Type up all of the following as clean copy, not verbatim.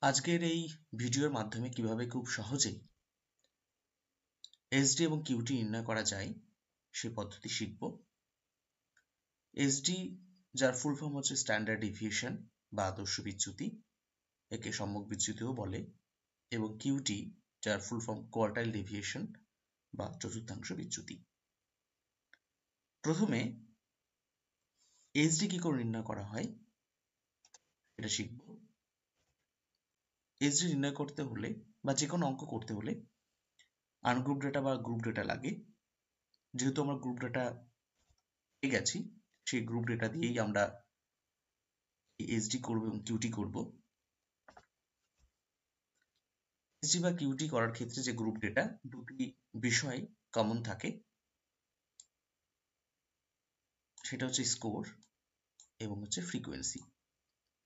আজকের এই ভিডিওর মাধ্যমে কিভাবে খুব সহজেই এসডি এবং কিউটি নির্ণয় করা যায় সেই পদ্ধতি শিখব। এসডি যার ফুল ফর্ম হচ্ছে স্ট্যান্ডার্ড ডেভিয়েশন বা আদর্শ বিচ্যুতি, একে সম্মুখ বিচ্যুতিও বলে, এবং কিউটি যার ফুল ফর্ম কোয়ার্টাইল ডেভিয়েশন বা চতুর্থাংশ বিচ্যুতি। প্রথমে এসডি কি করে নির্ণয় করা হয় এটা শিখব। এসডি নির্ণয় করতে হলে বা যে কোনো অঙ্ক করতে হলে আনগ্রুপ ডেটা বা গ্রুপ ডেটা লাগে। যেহেতু আমরা গ্রুপ ডেটা পেয়ে গেছি, সেই গ্রুপ ডেটা দিয়েই আমরা এসডি করব এবং কিউটি করব। এসডি বা কিউটি করার ক্ষেত্রে যে গ্রুপ ডেটা, দুটি বিষয় কমন থাকে, সেটা হচ্ছে স্কোর এবং হচ্ছে ফ্রিকোয়েন্সি।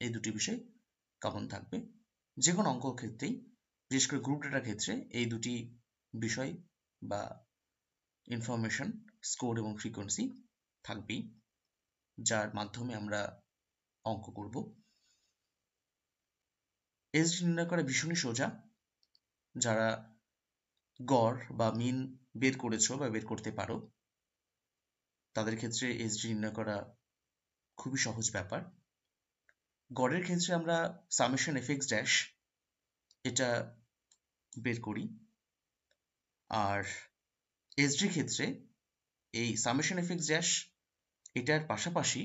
এই দুটি বিষয় কমন থাকবে যে কোনো অঙ্ক ক্ষেত্রেই, বিশেষ করে গ্রুপ ডেটার ক্ষেত্রে এই দুটি বিষয় বা ইনফরমেশন, স্কোর এবং ফ্রিকোয়েন্সি থাকবেই, যার মাধ্যমে আমরা অঙ্ক করব। এসডি নির্ণয় করা ভীষণই সোজা। যারা গড় বা মিন বের করেছো বা বের করতে পারো, তাদের ক্ষেত্রে এসডি নির্ণয় করা খুবই সহজ ব্যাপার। গড়ের ক্ষেত্রে আমরা সামেশন এফএক্স ড্যাশ এটা বের করি, আর এসডির ক্ষেত্রে এই সামেশন এফএক্স ড্যাশ এটার পাশাপাশি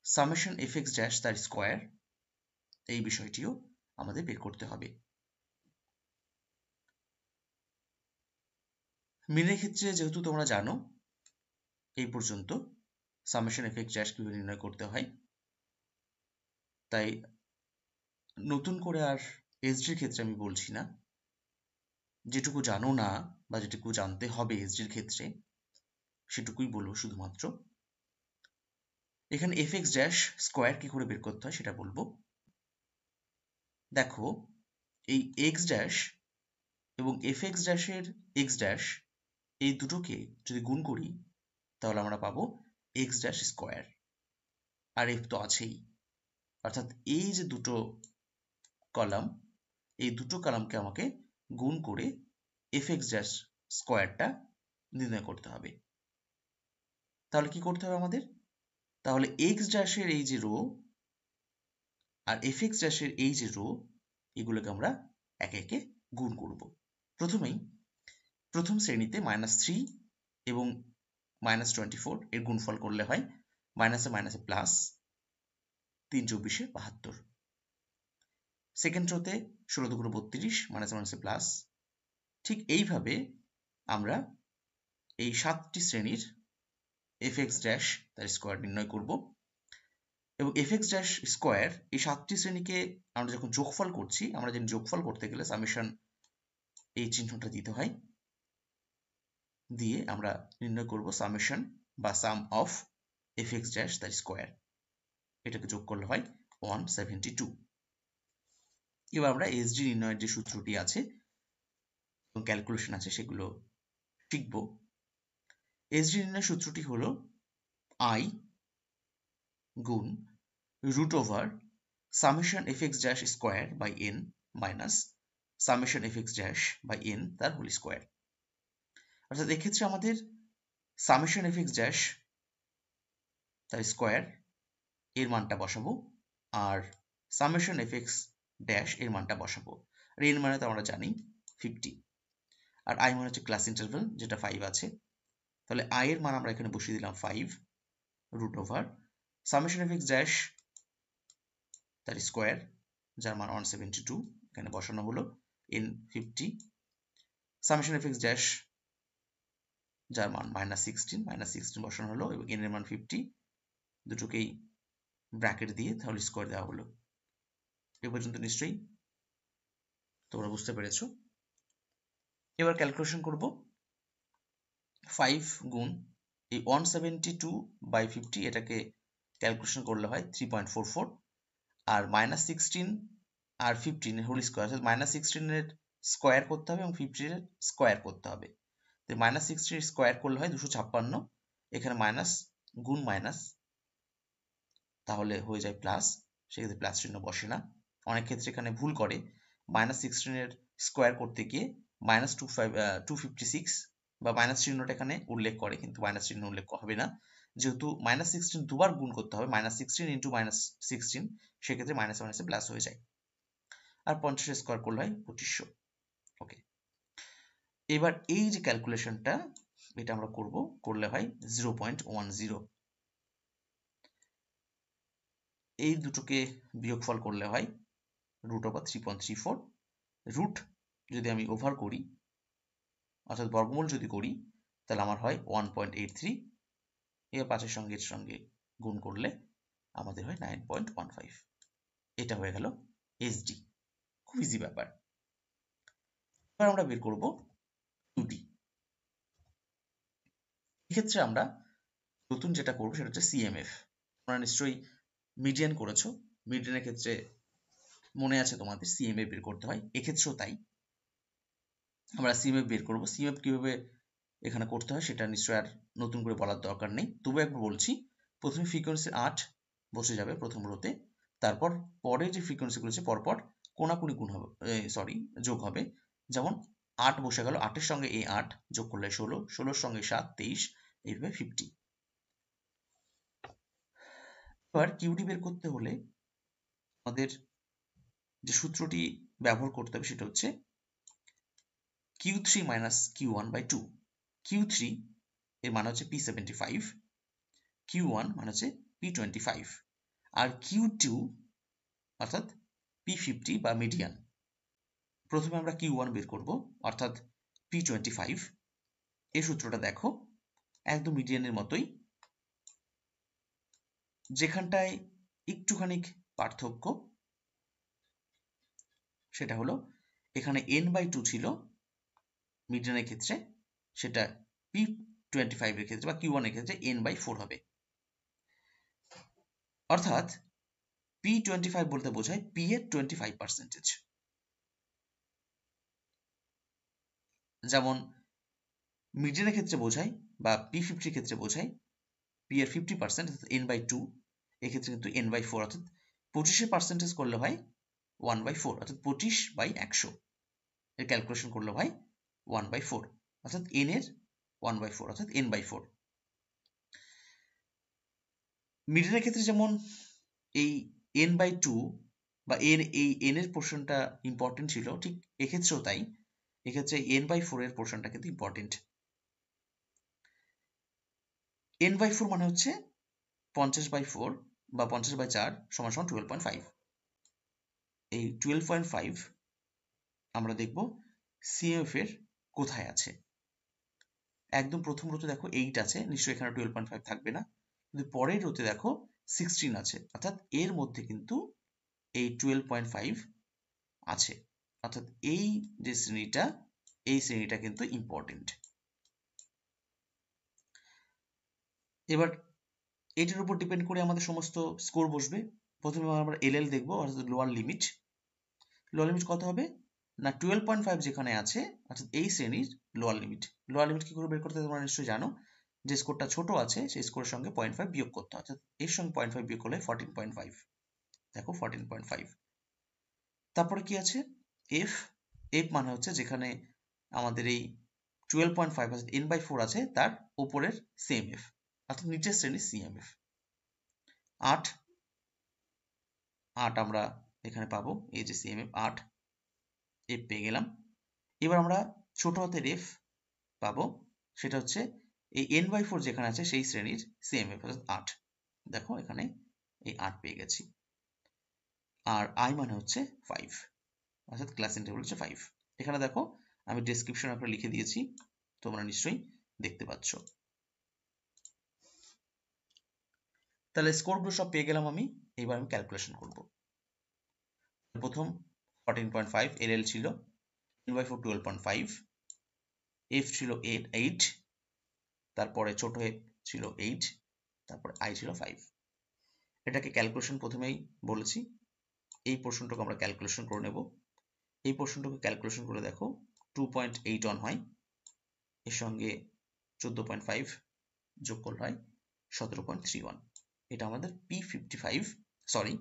সামেশন এফএক্স ড্যাশ তার স্কোয়ার, এই বিষয়টিও আমাদের বের করতে হবে। মিনের ক্ষেত্রে যেহেতু তোমরা জানো এই পর্যন্ত সামেশন এফএক্স ড্যাশ কিভাবে নির্ণয় করতে হয়, তাই নতুন করে আর এসডির ক্ষেত্রে আমি বলছি না। যেটুকু জানো না বা যেটুকু জানতে হবে এসডির ক্ষেত্রে, সেটুকুই বলবো শুধুমাত্র। এখানে এফএক্স ড্যাশ স্কোয়ার কি করে বের করতে হয় সেটা বলবো। দেখো, এই এক্স ড্যাশ এবং এফএক্স ড্যাশের এক্স ড্যাশ এই দুটোকে যদি গুণ করি, তাহলে আমরা পাবো এক্স ড্যাশ স্কোয়ার, আর এফ তো আছেই। অর্থাৎ এই যে দুটো কলাম, এই দুটো কলামকে আমাকে গুণ করে এফএক্স ড্যাশ স্কোয়ারটা নির্ণয় করতে হবে। তাহলে কি করতে হবে আমাদের? তাহলে এক্স ড্যাশের এই যে রো আর এফএক্স ড্যাশের এই যে রো, এগুলোকে আমরা একে একে গুণ করব। প্রথমেই প্রথম শ্রেণীতে -3 এবং -24 এর গুণফল করলে হয় মাইনাসে মাইনাসে প্লাস 3 চব্বিশে 72। সেকেন্ড রোতে 16 দুগুণে 32, মাইনাসে মাইনাসে প্লাস। ঠিক এইভাবে আমরা এই 7টি শ্রেণীর এফএক্স ড্যাশ তার স্কোয়ার নির্ণয় করব, এবং এফএক্স ড্যাশ স্কোয়ার এই 7টি শ্রেণীকে আমরা যখন যোগফল করছি, আমরা জানি যোগফল করতে গেলে সামেশন এই চিহ্নটা দিতে হয়, দিয়ে আমরা নির্ণয় করব সামেশন বা সাম অফ এফএক্স ড্যাশ তার স্কোয়ার। এটাকে যোগ করলে হয় 172। এবার আমরা এসডি নির্ণয়ের যে সূত্রটি আছে এবং ক্যালকুলেশন আছে সেগুলো শিখব। এসডি নির্ণয়ের সূত্রটি হলো আই গুণ root over summation fx dash square by n minus summation fx dash by n তার হোল স্কোয়ার। অর্থাৎ এক্ষেত্রে আমাদের সামেশন এফএক্স ড্যাশ তার স্কোয়ার এর মানটা বসাবো, আর সামেশন এফএক্স ড্যাশ এর মানটা বসাবো। আর এর মানে তো আমরা জানি 50, আর আই মানে হচ্ছে ক্লাস ইন্টারভ্যাল যেটা 5 আছে। তাহলে আই এর মান আমরা এখানে বসিয়ে দিলাম 5 root over summation fx dash তার স্কোয়ার যার মান 172 এখানে বসানো হলো in 50, সামেশন এফএক্স ড্যাশ যার মান -16 বসানো হলো এবং n এর মান 50, দুটোকেই ব্র্যাকেট দিয়ে তাহলে স্কোয়ার দেওয়া হলো। এ পর্যন্ত নিশ্চয়ই তোমরা বুঝতে পেরেছো। এবার ক্যালকুলেশন করব। 5 গুণ এই 172/50, এটাকে ক্যালকুলেশন করলে হয় 3.44, আর -16 আর 15 এর হোল স্কোয়ার, অর্থাৎ -16 এর স্কোয়ার করতে হবে এবং 15 এর স্কোয়ার করতে হবে। তো -16 এর স্কোয়ার করলে হয় 256, এখানে মাইনাস গুণ মাইনাস তাহলে হয়ে যায় প্লাস, সেক্ষেত্রে প্লাস চিহ্ন বসে না, অনেক ক্ষেত্রে এখানে ভুল করে, -16 এর স্কোয়ার করতে গিয়ে -256 বা মাইনাস চিহ্নটা এখানে উল্লেখ করে, কিন্তু মাইনাস চিহ্ন উল্লেখ হবে না, যেহেতু -16 দুবার গুণ করতে হবে, -16 ইন্টু -16, সেক্ষেত্রে মাইনাস মাইনাসে প্লাস হয়ে যায়। আর 50 স্কোয়ার করলে হয় 2500। ওকে, এবার এই যে ক্যালকুলেশনটা এটা আমরা করলে হয় 0.10। এই দুটোকে বিয়োগফল করলে হয় √3.34। রুট যদি আমি ওভার করি, অর্থাৎ বর্গমূল যদি করি, তাহলে আমার হয় 1.83। এর 5 এর সঙ্গে এর সঙ্গে গুণ করলে আমাদের হয় 9.15। এটা হয়ে গেল এসডি। খুব ইজি ব্যাপার। এবার আমরা বের করব কিউডি। এক্ষেত্রে আমরা নতুন যেটা করবো সেটা হচ্ছে সিএমএফ। তোমরা নিশ্চয়ই মিডিয়ান করেছো, মিডিয়ানের ক্ষেত্রে মনে আছে তোমাদের সিএমএফ বের করতে হয়, এক্ষেত্রেও তাই। আমরা সিএমএফ বের করব। সিএমএফ কিভাবে এখানে করতে হয় সেটা নিশ্চয়ই আর নতুন করে বলার দরকার নেই, তবু একবার বলছি। প্রথমে ফ্রিকোয়েন্সি 8 বসে যাবে প্রথম রোতে, তারপর পরে যে ফ্রিকোয়েন্সিগুলো আছে পরপর কোনাকুনি গুণ হবে, যোগ হবে। যেমন 8 বসে গেল, 8 এর সঙ্গে এই 8 যোগ করলে 16, 16 সঙ্গে 7 23, এইভাবে 50। এবার কিউডি বের করতে হলে আমাদের যে সূত্রটি ব্যবহার করতে হবে সেটা হচ্ছে Q3 minus Q1 by 2। Q3 এর মান হচ্ছে P75, Q1 মানে হচ্ছে P25, আর Q2 অর্থাৎ P50 বা মিডিয়ান। প্রথমে আমরা Q1 বের করব, অর্থাৎ P25। এই সূত্রটা দেখো একদম মিডিয়ানের মতোই, যেখানটায় একটুখানি পার্থক্য সেটা হলো এখানে n/2 ছিল মিডিয়ানের ক্ষেত্রে, সেটা P25 এর ক্ষেত্রে বা Q1 এর ক্ষেত্রে n/4 হবে। অর্থাৎ P25 বলতে বোঝায় P এর 25%। যেমন মিডিয়ানের ক্ষেত্রে বোঝায় বা P50 এর ক্ষেত্রে বোঝায় P এর 50%, অর্থাৎ n/2। এক্ষেত্রে কিন্তু n/4, অর্থাৎ 25 পার্সেন্টেজ করলে হয় 1/4, অর্থাৎ 25/100। এর ক্যালকুলেশন করলে হয় 1/4, অর্থাৎ n এর 1/4, অর্থাৎ n/4। মিডিয়ানের ক্ষেত্রে যেমন এই n/2 বা এই n এর পোর্শনটা ইম্পর্টেন্ট ছিল, ঠিক এক্ষেত্রেও তাই। এক্ষেত্রে n/4 এর পোর্শনটা কিন্তু ইম্পর্টেন্ট। n/4 মানে হচ্ছে 50/4 বা 50/4 সমান 12.5। এই 12.5 আমরা দেখব সিএমএফ এর কোথায় আছে। একদম প্রথম রোতে দেখো 8 আছে, নিশ্চয়ই এখানে 12.5 থাকবে না, কিন্তু পরের রোতে দেখো 16 আছে, অর্থাৎ এর মধ্যে কিন্তু এই 12.5 আছে, অর্থাৎ এই যে শ্রেণীটা, এই শ্রেণীটা কিন্তু ইম্পর্টেন্ট। এবার এটার উপর ডিপেন্ড করে আমাদের সমস্ত স্কোর বসবে। প্রথমে আমরা এলএল দেখব, অর্থাৎ লোয়ার লিমিট। লোয়ার লিমিট কত হবে না 12.5 যেখানে আছে, অর্থাৎ এই শ্রেণীর লোয়ার লিমিট। লোয়ার লিমিট কি করে বের করতে তোমরা নিশ্চয়ই জানো, যে স্কোরটা ছোট আছে সেই স্কোরের সঙ্গে 0.5 বিয়োগ করতে হয়, অর্থাৎ এর সঙ্গে 0.5 বিয়োগ করলে 14.5। দেখো 14.5। তারপরে কি আছে এফ। এফ মানে হচ্ছে যেখানে আমাদের এই 12.5 অর্থাৎ n/4 আছে তার উপরের সিএমএফ, অর্থাৎ নিচের শ্রেণীর সিএমএফ। 8 আমরা এখানে পাবো, এই যে সিএমএফ 8, এফ পেয়ে গেলাম। এবার আমরা ছোট হাতের এফ পাবো, সেটা হচ্ছে এই n/4 যেখানে আছে সেই শ্রেণীর সিএমএফ, অর্থাৎ 8। দেখো এখানে এই 8 পেয়ে গেছি। আর আই মানে হচ্ছে 5, অর্থাৎ ক্লাস ইন্টারভ্যাল হচ্ছে 5। এখানে দেখো আমি ডেসক্রিপশন আপনারা লিখে দিয়েছি, তোমরা নিশ্চয়ই দেখতে পাচ্ছ। তাহলে স্কোরগুলো সব পেয়ে গেলাম আমি। এবার আমি ক্যালকুলেশন করব। প্রথম 14.5 এলএল ছিল, n/4 12.5, এফ ছিল 8, তারপরে ছোট এফ ছিল 8, তারপরে আই ছিল 5। এটাকে ক্যালকুলেশন প্রথমেই বলেছি, এই পোর্শনটাকে আমরা ক্যালকুলেশন করে নেব। এই পোর্শনটাকে ক্যালকুলেশন করে দেখো 2.81 হয়, এর সঙ্গে 14.5 যোগ করলে হয় 17.31। এটা আমাদের P55, সরি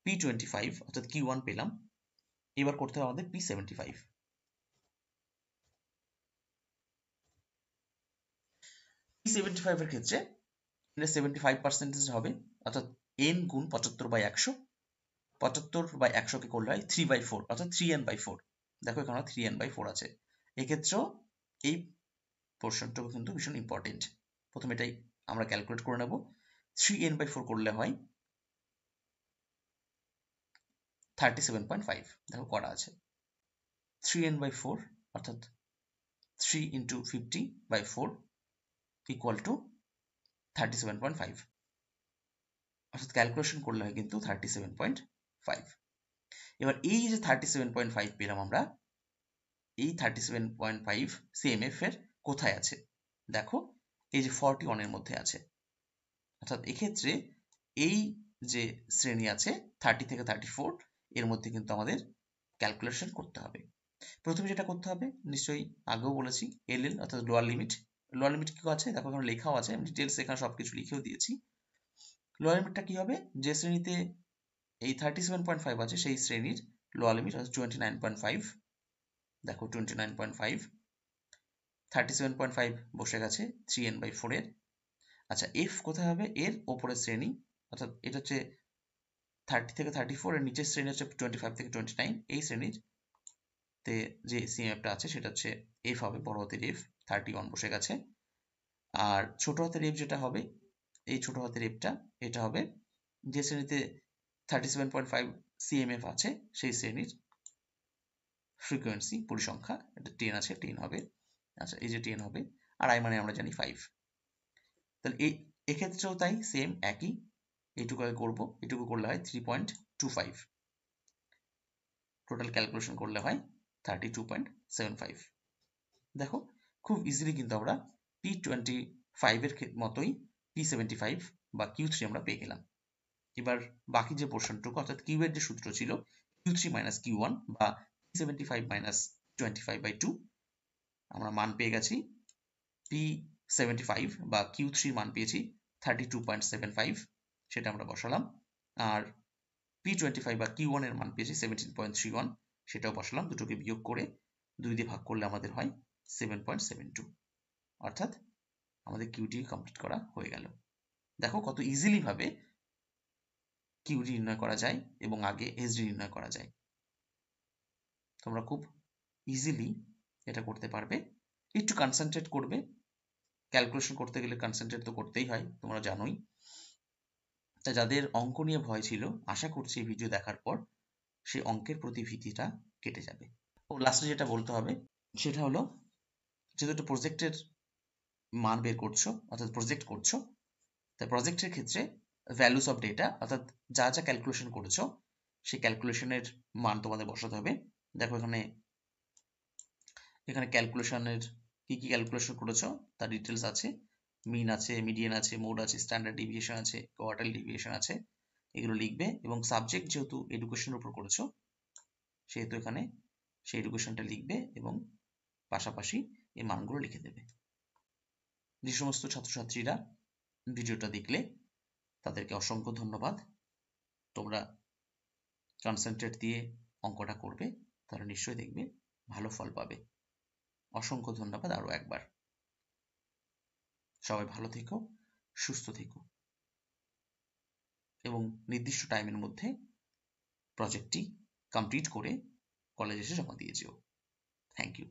P25 অর্থাৎ Q1 পেলাম, এবার করতে হবে আমাদের P75। P75 এর ক্ষেত্রে 75% হবে, অর্থাৎ n গুণ 75/100। 75/100 কে করলে হয় 3/4, অর্থাৎ 3n/4। দেখো এখানে 3n/4 আছে। এক্ষেত্রেও এই পোর্শনটা কিন্তু ভীষণ ইম্পর্টেন্ট। প্রথমে এটাই আমরা ক্যালকুলেট করে নেব। 3n/4 করলে হয় 37.5। দেখো করা আছে। 3n/4 অর্থাৎ 3 × 50/4 ইকুয়াল টু 37.5, অর্থাৎ ক্যালকুলেশন করলে হয় কিন্তু 37.5। এবার এই যে 37.5 পেলাম আমরা, এই 37.5 CMF এর কোথায় আছে? দেখো এই যে 41 এর মধ্যে আছে। অর্থাৎ এক্ষেত্রে এই যে শ্রেণী আছে 30 থেকে 34, এর মধ্যে কিন্তু আমাদের ক্যালকুলেশন করতে হবে। প্রথমে যেটা করতে হবে নিশ্চয়ই আগেও বলেছি, LL অর্থাৎ লোয়ার লিমিট। লোয়ার লিমিট কি আছে দেখো এখানে লেখাও আছে, আমি ডিটেলস এখানে সবকিছু লিখেও দিয়েছি। লোয়ার লিমিটটা কি হবে? যে শ্রেণীতে এই 37.5 আছে সেই শ্রেণীর লোয়ার লিমিট অর্থাৎ 29.5। দেখো 29.5, 37.5 বসে গেছে 3n/4 এর। আচ্ছা এফ কোথায় হবে? এর ওপরের শ্রেণী, অর্থাৎ এটা হচ্ছে 30 থেকে 34, এর নিচের শ্রেণী হচ্ছে 25 থেকে 29। এই শ্রেণীর তে যে সিএমএফটা আছে সেটা হচ্ছে এফ হবে, বড় হাতের এফ। 31 বসে গেছে। আর ছোট হাতের এফ যেটা হবে, এই ছোট হাতের এফটা এটা হবে যে শ্রেণীতে 37.5 সিএমএফ আছে সেই শ্রেণীর ফ্রিকোয়েন্সি পরিসংখ্যা, এটা 10 আছে, 10 হবে। আচ্ছা এই যে 10 হবে, আর আই মানে আমরা জানি 5। তাহলে এক্ষেত্রেও তাই সেম একই, এইটুকু আগে করবো, এটুকু করলে হয় 3.25। টোটাল ক্যালকুলেশন করলে হয় 32.75। দেখো খুব ইজিলি কিন্তু আমরা P25 এর মতোই P75 বা Q3 আমরা পেয়ে গেলাম। এবার বাকি যে পোর্শনটুকু অর্থাৎ Q এর যে সূত্র ছিল Q3 - Q1 বা P75 - 25/2, আমরা মান পেয়ে গেছি। P75 বা Q3 মান পেয়েছি 32.75, সেটা আমরা বসালাম। আর P25 বা Q1 এর মান পেয়েছি 17.31, সেটাও বসালাম। দুটোকে বিয়োগ করে 2 দিয়ে ভাগ করলে আমাদের হয় 7.72, অর্থাৎ আমাদের কিউটি কমপ্লিট করা হয়ে গেল। দেখো কত ইজিলি ভাবে কিউডি নির্ণয় করা যায় এবং আগে এসডি নির্ণয় করা যায়। তোমরা খুব ইজিলি এটা করতে পারবে। একটু কনসেন্ট্রেট করবে, ক্যালকুলেশন করতে গেলে কনসেন্ট্রেট তো করতেই হয়, তোমরা জানোই। তা যাদের অঙ্ক নিয়ে ভয় ছিল, আশা করছি এই ভিডিও দেখার পর সেই অঙ্কের প্রতি ভীতিটা কেটে যাবে। ও লাস্টে যেটা বলতে হবে সেটা হলো, যেহেতু একটা প্রজেক্টের মান বের করছো অর্থাৎ প্রজেক্ট করছো, তাই প্রজেক্টের ক্ষেত্রে ভ্যালুস অফ ডেটা অর্থাৎ যা যা ক্যালকুলেশন করেছো সেই ক্যালকুলেশনের মান তোমাদের বসাতে হবে। দেখো এখানে ক্যালকুলেশনের কি কি ক্যালকুলেশন করেছো তার ডিটেলস আছে, মিন আছে, মিডিয়ান আছে, মোড আছে, স্ট্যান্ডার্ড ডিভিয়েশন আছে, কোয়ার্টাইল ডিভিয়েশন আছে, এগুলো লিখবে। এবং সাবজেক্ট যেহেতু এডুকেশনের উপর করেছো সেহেতু এখানে সেই এডুকেশনটা লিখবে এবং পাশাপাশি এই মানগুলো লিখে দেবে। যে সমস্ত ছাত্রছাত্রীরা ভিডিওটা দেখলে তাদেরকে অসংখ্য ধন্যবাদ। তোমরা কনসেন্ট্রেট দিয়ে অঙ্কটা করবে, তাহলে নিশ্চয়ই দেখবে ভালো ফল পাবে। অসংখ্য ধন্যবাদ আরো একবার। সবাই ভালো থেকো, সুস্থ থেকো এবং নির্দিষ্ট টাইমের মধ্যে প্রজেক্টটি কমপ্লিট করে কলেজে এসে জমা দিয়ে যেও। Thank you.